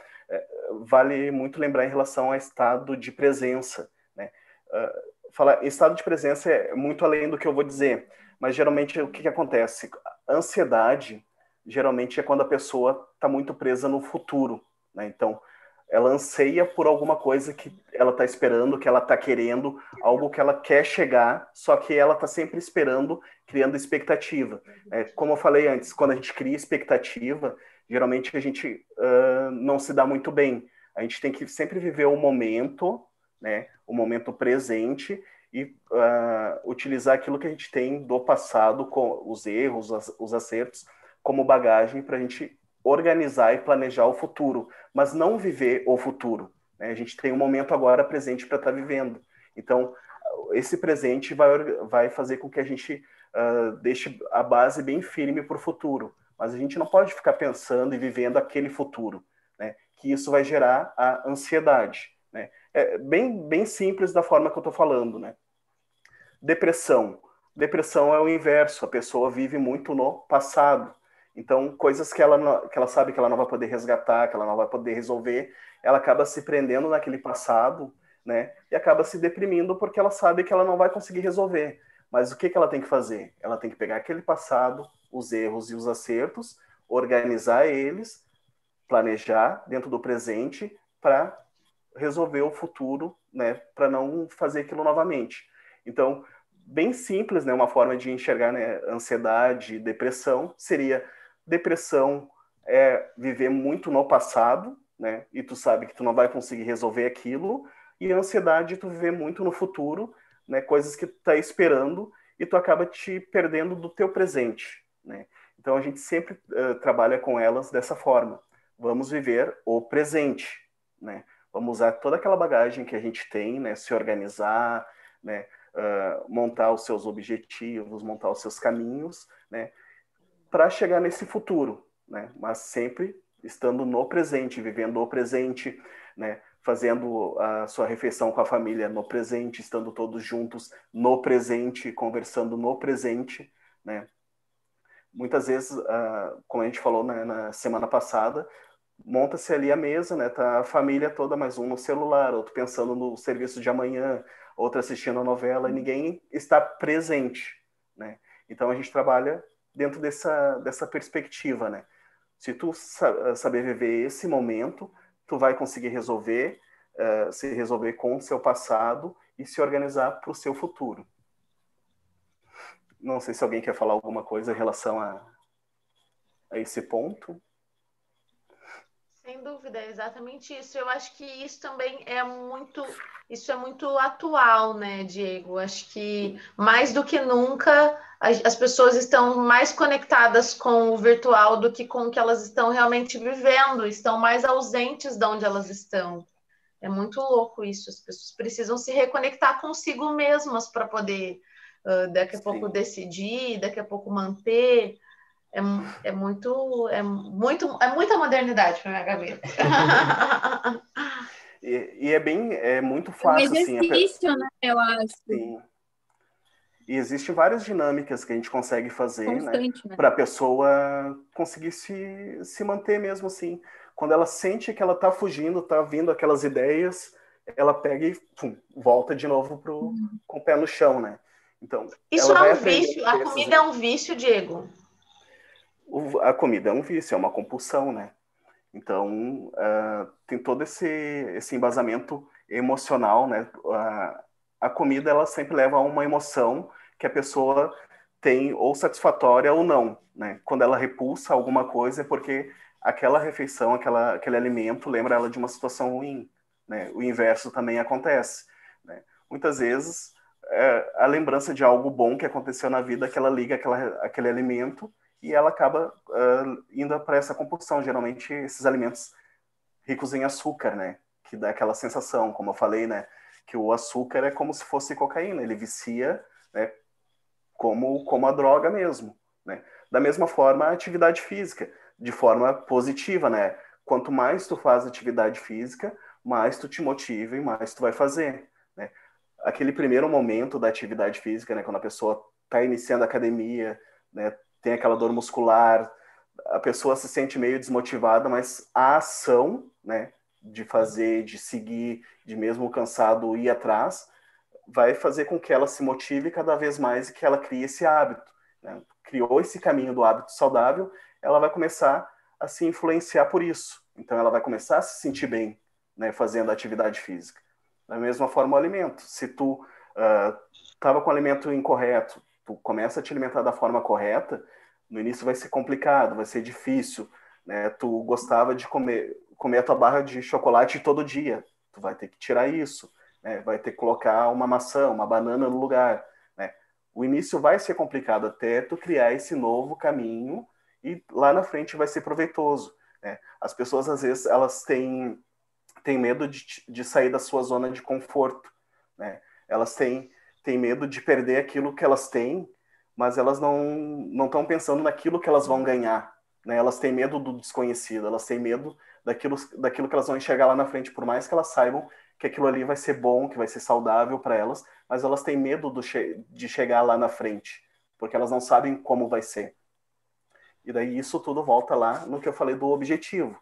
vale muito lembrar em relação ao estado de presença, né? Falar estado de presença é muito além do que eu vou dizer, mas geralmente o que acontece? A ansiedade geralmente é quando a pessoa está muito presa no futuro, né? Então, ela anseia por alguma coisa que ela está esperando, que ela está querendo, algo que ela quer chegar, só que ela está sempre esperando, criando expectativa. Como eu falei antes, quando a gente cria expectativa, geralmente a gente não se dá muito bem. A gente tem que sempre viver o momento, né, o momento presente, e utilizar aquilo que a gente tem do passado, com os erros, os acertos, como bagagem para a gente organizar e planejar o futuro, mas não viver o futuro, né? A gente tem um momento agora presente para estar vivendo. Então, esse presente vai fazer com que a gente deixe a base bem firme para o futuro. Mas a gente não pode ficar pensando e vivendo aquele futuro, né? Que isso vai gerar a ansiedade, né? É bem simples da forma que eu estou falando, né? Depressão. Depressão é o inverso. A pessoa vive muito no passado. Então, coisas que ela sabe que ela não vai poder resgatar, que ela não vai poder resolver, ela acaba se prendendo naquele passado, né? E acaba se deprimindo porque ela sabe que ela não vai conseguir resolver. Mas o que ela tem que fazer? Ela tem que pegar aquele passado, os erros e os acertos, organizar eles, planejar dentro do presente para resolver o futuro, né? Para não fazer aquilo novamente. Então, bem simples, né? Uma forma de enxergar, né, ansiedade, depressão seria: depressão é viver muito no passado, né? E tu sabe que tu não vai conseguir resolver aquilo. E ansiedade é tu viver muito no futuro, né? Coisas que tu tá esperando e tu acaba te perdendo do teu presente, né? Então a gente sempre trabalha com elas dessa forma. Vamos viver o presente, né? Vamos usar toda aquela bagagem que a gente tem, né? Se organizar, né? Montar os seus objetivos, montar os seus caminhos, né? Para chegar nesse futuro, né? Mas sempre estando no presente, vivendo o presente, né? Fazendo a sua refeição com a família no presente, estando todos juntos no presente, conversando no presente, né? Muitas vezes, como a gente falou, né, na semana passada, monta-se ali a mesa, né? Tá a família toda, mais um no celular, outro pensando no serviço de amanhã, outro assistindo a novela, e ninguém está presente, né? Então a gente trabalha dentro dessa perspectiva, né? Se tu saber viver esse momento, tu vai conseguir se resolver com o seu passado e se organizar para o seu futuro. Não sei se alguém quer falar alguma coisa em relação a esse ponto. Sem dúvida, é exatamente isso. Eu acho que isso também isso é muito atual, né, Diego? Acho que mais do que nunca as pessoas estão mais conectadas com o virtual do que com o que elas estão realmente vivendo, estão mais ausentes de onde elas estão. É muito louco isso. As pessoas precisam se reconectar consigo mesmas para poder daqui a pouco decidir, daqui a pouco manter. É muita modernidade para minha cabeça. E é muito fácil, um assim. exercício, né, eu acho. Sim. E existem várias dinâmicas que a gente consegue fazer, Constante, né? Para a pessoa conseguir se manter mesmo assim. Quando ela sente que ela está fugindo, está vindo aquelas ideias, ela pega e volta de novo com o pé no chão, né? Então, isso ela vai é um aprender vício. A comida é um vício, Diego. A comida é um vício, é uma compulsão, né? Então, tem todo esse embasamento emocional, né? A comida, ela sempre leva a uma emoção que a pessoa tem ou satisfatória ou não, né? Quando ela repulsa alguma coisa é porque aquela refeição, aquele alimento lembra ela de uma situação ruim, né? O inverso também acontece, né? Muitas vezes a lembrança de algo bom que aconteceu na vida que ela liga aquele alimento e ela acaba indo para essa compulsão. Geralmente esses alimentos ricos em açúcar, né? Que dá aquela sensação, como eu falei, né? Que o açúcar é como se fosse cocaína, ele vicia, né? Como a droga mesmo, né? Da mesma forma, a atividade física, de forma positiva, né? Quanto mais tu faz atividade física, mais tu te motiva e mais tu vai fazer, né? Aquele primeiro momento da atividade física, né? Quando a pessoa está iniciando a academia, né? Tem aquela dor muscular, a pessoa se sente meio desmotivada, mas a ação, né? De fazer, de seguir, de mesmo cansado ir atrás, vai fazer com que ela se motive cada vez mais e que ela crie esse hábito, né? Criou esse caminho do hábito saudável, ela vai começar a se influenciar por isso. Então, ela vai começar a se sentir bem, né, fazendo atividade física. Da mesma forma, o alimento. Se tu estava com o alimento incorreto, tu começa a te alimentar da forma correta, no início vai ser complicado, vai ser difícil, né? Tu gostava de comer a tua barra de chocolate todo dia, tu vai ter que tirar isso, né? Vai ter que colocar uma maçã, uma banana no lugar, né? O início vai ser complicado até tu criar esse novo caminho e lá na frente vai ser proveitoso, né? As pessoas, às vezes, elas têm medo de sair da sua zona de conforto, né? Elas têm medo de perder aquilo que elas têm, mas elas não estão pensando naquilo que elas vão ganhar, né? Elas têm medo do desconhecido, elas têm medo daquilo que elas vão enxergar lá na frente, por mais que elas saibam que aquilo ali vai ser bom, que vai ser saudável para elas, mas elas têm medo de chegar lá na frente, porque elas não sabem como vai ser. E daí isso tudo volta lá no que eu falei do objetivo.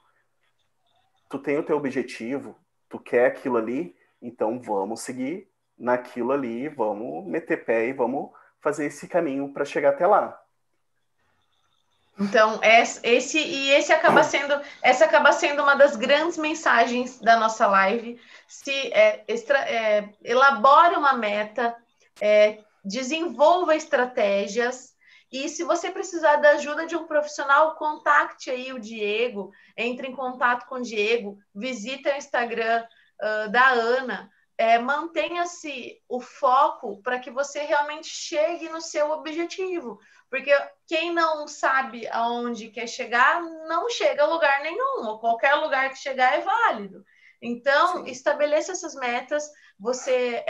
Tu tem o teu objetivo, tu quer aquilo ali, então vamos seguir naquilo ali, vamos meter pé e vamos fazer esse caminho para chegar até lá. Então, essa acaba sendo uma das grandes mensagens da nossa live. Elabore uma meta, desenvolva estratégias, e se você precisar da ajuda de um profissional, contacte aí o Diego, entre em contato com o Diego, visite o Instagram da Ana, mantenha-se o foco para que você realmente chegue no seu objetivo. Porque quem não sabe aonde quer chegar, não chega a lugar nenhum, ou qualquer lugar que chegar é válido. Então, estabeleça essas metas, você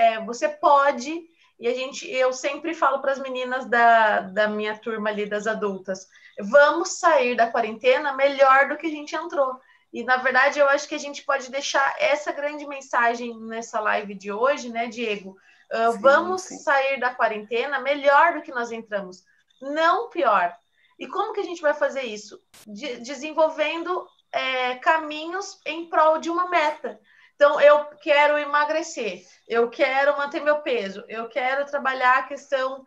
pode, e eu sempre falo para as meninas da minha turma ali, das adultas, vamos sair da quarentena melhor do que a gente entrou. E, na verdade, eu acho que a gente pode deixar essa grande mensagem nessa live de hoje, né, Diego? Vamos sair da quarentena melhor do que nós entramos, não pior. E como que a gente vai fazer isso? Desenvolvendo caminhos em prol de uma meta. Então, eu quero emagrecer, eu quero manter meu peso, eu quero trabalhar a questão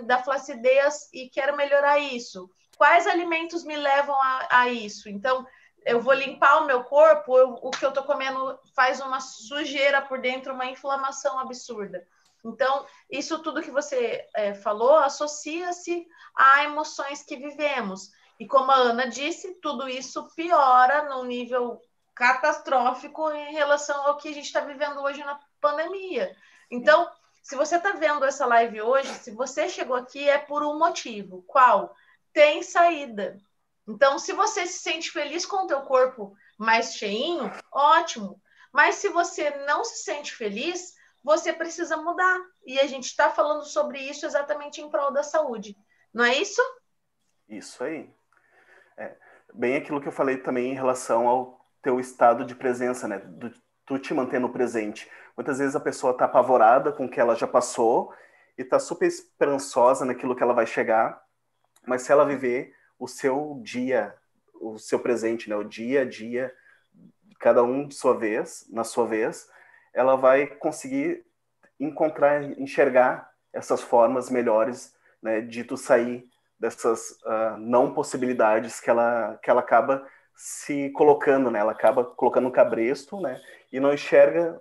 da flacidez e quero melhorar isso. Quais alimentos me levam a isso? Então, eu vou limpar o meu corpo, o que eu estou comendo faz uma sujeira por dentro, uma inflamação absurda. Então, isso tudo que você falou associa-se a emoções que vivemos. E como a Ana disse, tudo isso piora num nível catastrófico em relação ao que a gente está vivendo hoje na pandemia. Então, se você está vendo essa live hoje, se você chegou aqui, é por um motivo. Qual? Tem saída. Então, se você se sente feliz com o teu corpo mais cheinho, ótimo. Mas se você não se sente feliz, você precisa mudar. E a gente está falando sobre isso exatamente em prol da saúde. Não é isso? Isso aí. Bem aquilo que eu falei também em relação ao teu estado de presença, né? Tu te manter no presente. Muitas vezes a pessoa está apavorada com o que ela já passou e está super esperançosa naquilo que ela vai chegar, mas se ela viver o seu dia, o seu presente, né? O dia a dia, cada um de sua vez, na sua vez, ela vai conseguir enxergar essas formas melhores, né, de tu sair dessas não possibilidades que ela acaba se colocando, né? Ela acaba colocando um cabresto, né? E não enxerga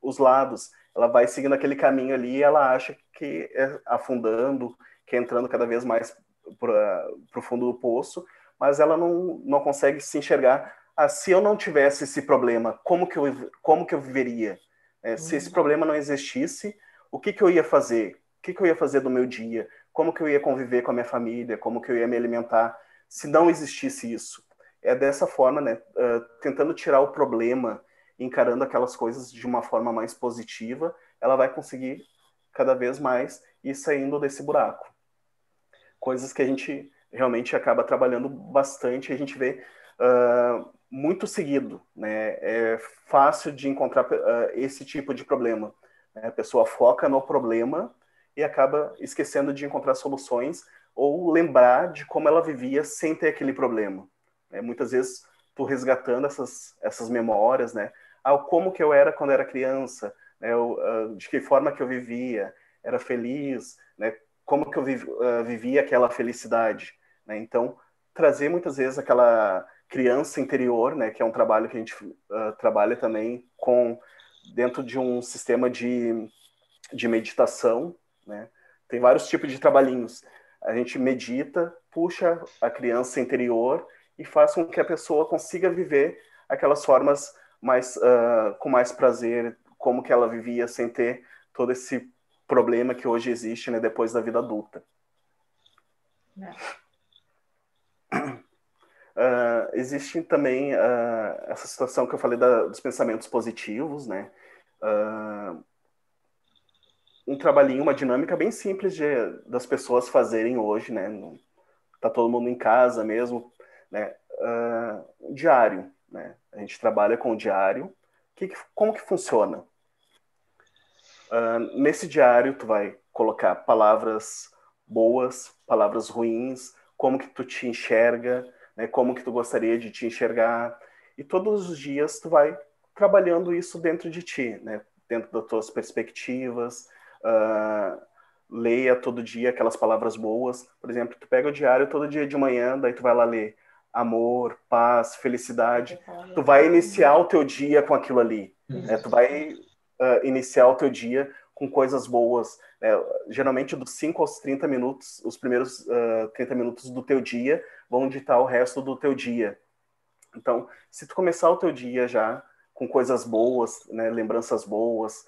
os lados. ela vai seguindo aquele caminho ali e ela acha que é afundando, que é entrando cada vez mais para o fundo do poço, mas ela não consegue se enxergar. Ah, se eu não tivesse esse problema, como que eu viveria? Se esse problema não existisse, o que eu ia fazer? O que eu ia fazer do meu dia? Como que eu ia conviver com a minha família? Como que eu ia me alimentar? Se não existisse isso. É dessa forma, né? Tentando tirar o problema, encarando aquelas coisas de uma forma mais positiva, ela vai conseguir cada vez mais ir saindo desse buraco. Coisas que a gente realmente acaba trabalhando bastante, a gente vê muito seguido, né? É fácil de encontrar esse tipo de problema. Né? A pessoa foca no problema e acaba esquecendo de encontrar soluções ou lembrar de como ela vivia sem ter aquele problema. Muitas vezes, tu resgatando essas memórias, né? Como que eu era quando era criança, né? De que forma que eu vivia, era feliz, né? Como que eu vivia aquela felicidade, né? Então, trazer muitas vezes aquela criança interior, né? Que é um trabalho que a gente trabalha também dentro de um sistema de meditação, né? Tem vários tipos de trabalhinhos. A gente medita, puxa a criança interior e faz com que a pessoa consiga viver aquelas formas com mais prazer, como que ela vivia sem ter todo esse problema que hoje existe, né, depois da vida adulta. Existe também essa situação que eu falei dos pensamentos positivos, né? Um trabalhinho, uma dinâmica bem simples das pessoas fazerem hoje, né? Tá todo mundo em casa mesmo, né? Diário, né? A gente trabalha com o diário. Como que funciona? Nesse diário, tu vai colocar palavras boas, palavras ruins, como que tu te enxerga, né? Como que tu gostaria de te enxergar. E todos os dias tu vai trabalhando isso dentro de ti, né? Dentro das tuas perspectivas. Leia todo dia aquelas palavras boas. Por exemplo, tu pega o diário todo dia de manhã, daí tu vai lá ler amor, paz, felicidade. Tu vai iniciar o teu dia com aquilo ali. Né? Tu vai iniciar o teu dia com coisas boas. Né? Geralmente, dos 5 aos 30 minutos, os primeiros 30 minutos do teu dia vão ditar o resto do teu dia. Então, se tu começar o teu dia já com coisas boas, né? Lembranças boas,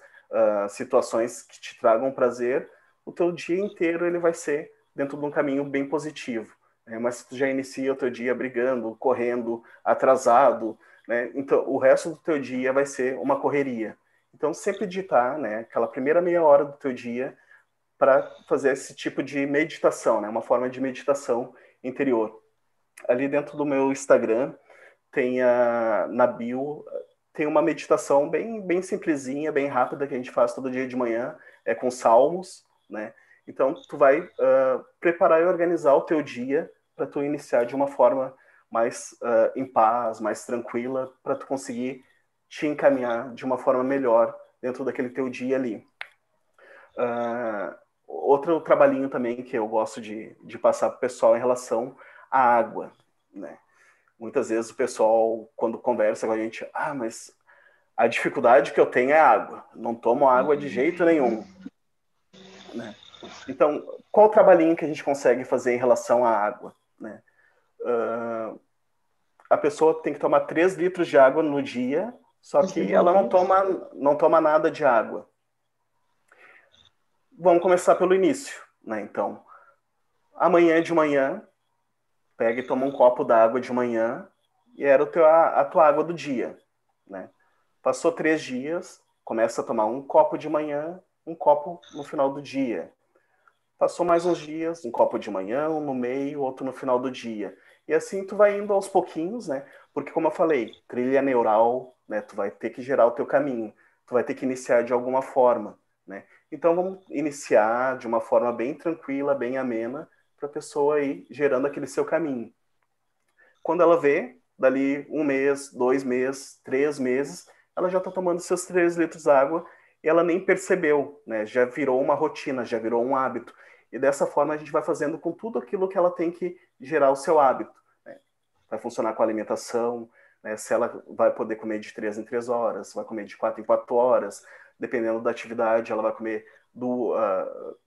situações que te tragam prazer, o teu dia inteiro ele vai ser dentro de um caminho bem positivo. Né? Mas se tu já inicia o teu dia brigando, correndo, atrasado, né? Então o resto do teu dia vai ser uma correria. Então sempre ditar, né, aquela primeira meia hora do teu dia para fazer esse tipo de meditação, né, uma forma de meditação interior. Ali dentro do meu Instagram tem na bio tem uma meditação bem simplesinha, bem rápida que a gente faz todo dia de manhã, com salmos, né? Então tu vai preparar e organizar o teu dia para tu iniciar de uma forma mais em paz, mais tranquila, para tu conseguir te encaminhar de uma forma melhor dentro daquele teu dia ali. Outro trabalhinho também que eu gosto de passar para o pessoal em relação à água, né? Muitas vezes o pessoal, quando conversa com a gente, mas a dificuldade que eu tenho é água. Não tomo água de jeito nenhum. Né? Então, qual o trabalhinho que a gente consegue fazer em relação à água? Né? A pessoa tem que tomar 3 litros de água no dia, só que ela não toma nada de água. Vamos começar pelo início. Né? Então, amanhã de manhã, pega e toma um copo d'água de manhã e era a tua água do dia. Né? Passou 3 dias, começa a tomar um copo de manhã, um copo no final do dia. Passou mais uns dias, um copo de manhã, um no meio, outro no final do dia. E assim tu vai indo aos pouquinhos, né? Porque como eu falei, trilha neural, né? Tu vai ter que gerar o teu caminho. Tu vai ter que iniciar de alguma forma, né? Então vamos iniciar de uma forma bem tranquila, bem amena, para a pessoa ir gerando aquele seu caminho. Quando ela vê, dali 1 mês, 2 meses, 3 meses, ela já está tomando seus 3 litros de água e ela nem percebeu, né? Já virou uma rotina, já virou um hábito. E dessa forma a gente vai fazendo com tudo aquilo que ela tem que gerar o seu hábito. Né? Vai funcionar com a alimentação, né? Se ela vai poder comer de 3 em 3 horas, vai comer de 4 em 4 horas, dependendo da atividade, ela vai comer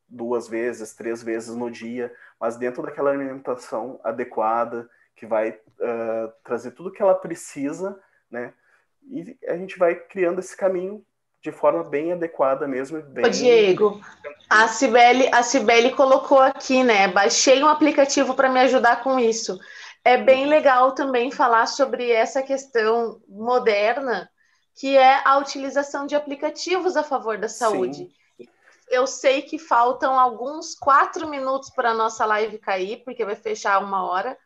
2 vezes, 3 vezes no dia, mas dentro daquela alimentação adequada, que vai trazer tudo que ela precisa, né? E a gente vai criando esse caminho de forma bem adequada mesmo. Ô, Diego, a Cibele colocou aqui, né? Baixei um aplicativo para me ajudar com isso. É bem legal também falar sobre essa questão moderna, que é a utilização de aplicativos a favor da saúde. Sim. Eu sei que faltam alguns 4 minutos para a nossa live cair, porque vai fechar 1 hora,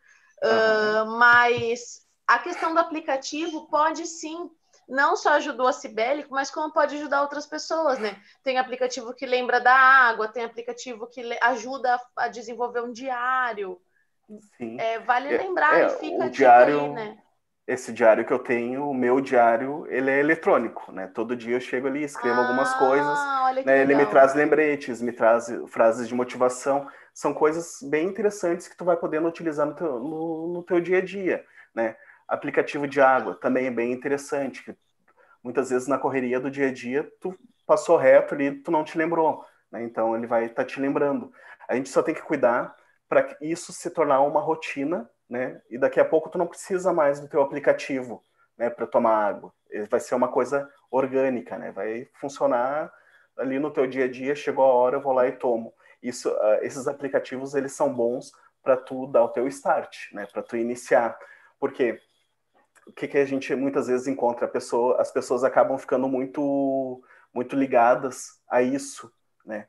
mas a questão do aplicativo pode sim, não só ajudou a Cibele, mas como pode ajudar outras pessoas, né? Tem aplicativo que lembra da água, tem aplicativo que ajuda a desenvolver um diário. Sim. Vale lembrar e fica o a diário, dica aí, né? Esse diário que eu tenho, o meu diário, ele é eletrônico, né? Todo dia eu chego ali, escrevo algumas coisas, Olha que né? Ele me legal. traz lembretes, me traz frases de motivação, são coisas bem interessantes que tu vai podendo utilizar no teu dia a dia, né? Aplicativo de água também é bem interessante, que muitas vezes na correria do dia a dia tu passou reto ali, tu não te lembrou, né? Então ele vai estar te lembrando. A gente só tem que cuidar para isso se tornar uma rotina, né? E daqui a pouco tu não precisa mais do teu aplicativo, né, para tomar água. Ele vai ser uma coisa orgânica, né? Vai funcionar ali no teu dia a dia, chegou a hora, eu vou lá e tomo. Esses aplicativos, eles são bons para tu dar o teu start, né, para tu iniciar. Porque o que a gente muitas vezes encontra? As pessoas acabam ficando muito ligadas a isso, né?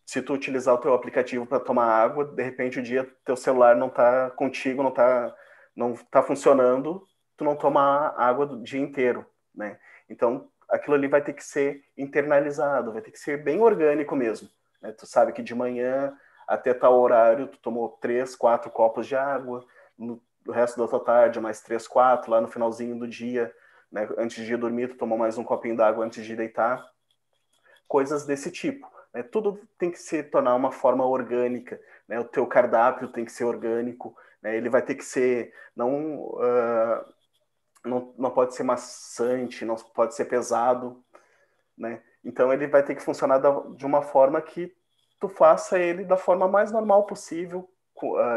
Se tu utilizar o teu aplicativo para tomar água, de repente o dia teu celular não está contigo, não tá funcionando, tu não toma água do dia inteiro, né? Então aquilo ali vai ter que ser internalizado, vai ter que ser bem orgânico mesmo, né? Tu sabe que de manhã até tal horário tu tomou 3, 4 copos de água, no resto da tua tarde mais 3, 4, lá no finalzinho do dia, né? Antes de ir dormir tu tomou mais um copinho d'água antes de deitar, coisas desse tipo. Né? Tudo tem que se tornar uma forma orgânica, né? O teu cardápio tem que ser orgânico, né? Ele vai ter que ser, não pode ser maçante, não pode ser pesado, né? Então ele vai ter que funcionar de uma forma que tu faça ele da forma mais normal possível,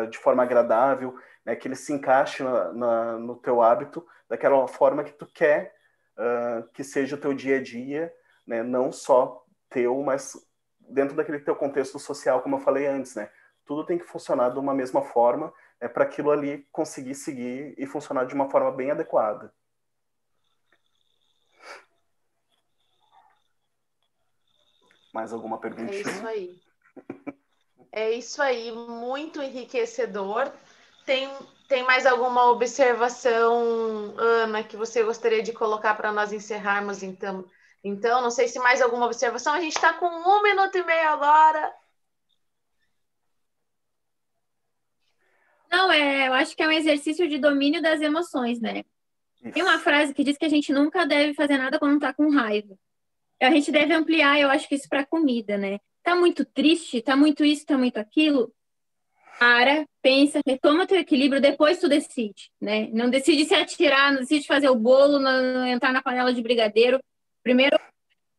de forma agradável, né? Que ele se encaixe no teu hábito, daquela forma que tu quer que seja o teu dia a dia, né? Não só teu, mas dentro daquele teu contexto social, como eu falei antes, né? Tudo tem que funcionar de uma mesma forma, para aquilo ali conseguir seguir e funcionar de uma forma bem adequada. Mais alguma perguntinha? É isso aí. É isso aí, muito enriquecedor. Tem mais alguma observação, Ana, que você gostaria de colocar para nós encerrarmos, então? Então, não sei se mais alguma observação. A gente está com 1 minuto e meio agora. Não, eu acho que é um exercício de domínio das emoções, né? Isso. Tem uma frase que diz que a gente nunca deve fazer nada quando tá com raiva. A gente deve ampliar, eu acho que isso para comida, né? Tá muito triste, tá muito isso, tá muito aquilo. Para, pensa, retoma teu equilíbrio, depois tu decide, né? Não decide se atirar, não decide fazer o bolo, não entrar na panela de brigadeiro. Primeiro,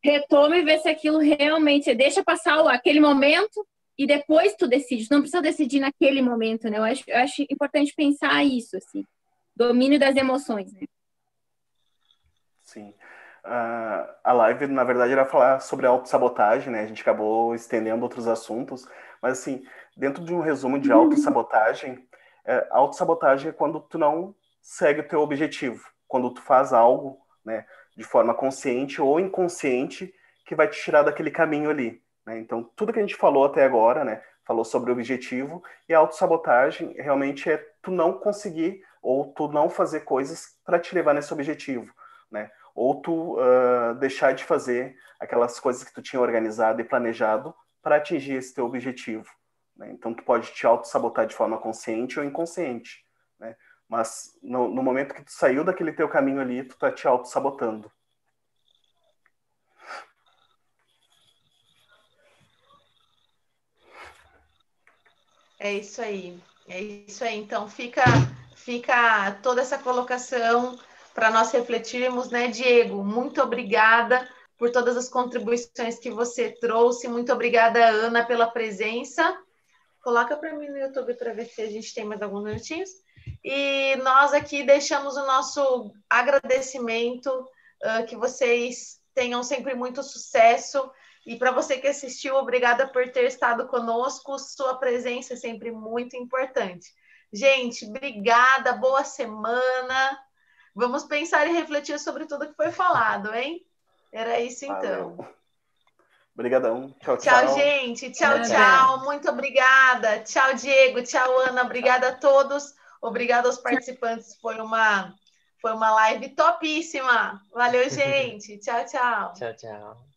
retoma e vê se aquilo realmente deixa passar aquele momento e depois tu decide. Tu não precisa decidir naquele momento, né? Eu acho importante pensar isso, assim. Domínio das emoções, né? Sim. A live, na verdade, era falar sobre autossabotagem, né? A gente acabou estendendo outros assuntos, mas, assim, dentro de um resumo de autossabotagem, autossabotagem é quando tu não segue o teu objetivo, quando tu faz algo, né, de forma consciente ou inconsciente que vai te tirar daquele caminho ali, né? Então, tudo que a gente falou até agora, né, falou sobre o objetivo, e a autossabotagem realmente é tu não conseguir ou tu não fazer coisas para te levar nesse objetivo, né? Ou tu deixar de fazer aquelas coisas que tu tinha organizado e planejado para atingir esse teu objetivo, né? Então tu pode te auto-sabotar de forma consciente ou inconsciente, né? Mas no momento que tu saiu daquele teu caminho ali, tu tá te auto-sabotando. É isso aí. É isso aí. Então fica toda essa colocação para nós refletirmos, né, Diego? Muito obrigada por todas as contribuições que você trouxe. Muito obrigada, Ana, pela presença. Coloca para mim no YouTube para ver se a gente tem mais alguns minutinhos. E nós aqui deixamos o nosso agradecimento, que vocês tenham sempre muito sucesso. E para você que assistiu, obrigada por ter estado conosco. Sua presença é sempre muito importante. Gente, obrigada, boa semana. Vamos pensar e refletir sobre tudo que foi falado, hein? Era isso então. Valeu. Obrigadão. Tchau, Tchau, tchau. gente. Tchau, Nada. tchau. Muito obrigada. Tchau, Diego. Tchau, Ana. Obrigada a todos. Obrigada aos participantes. Foi uma live topíssima. Valeu, gente. Tchau, tchau. Tchau, tchau.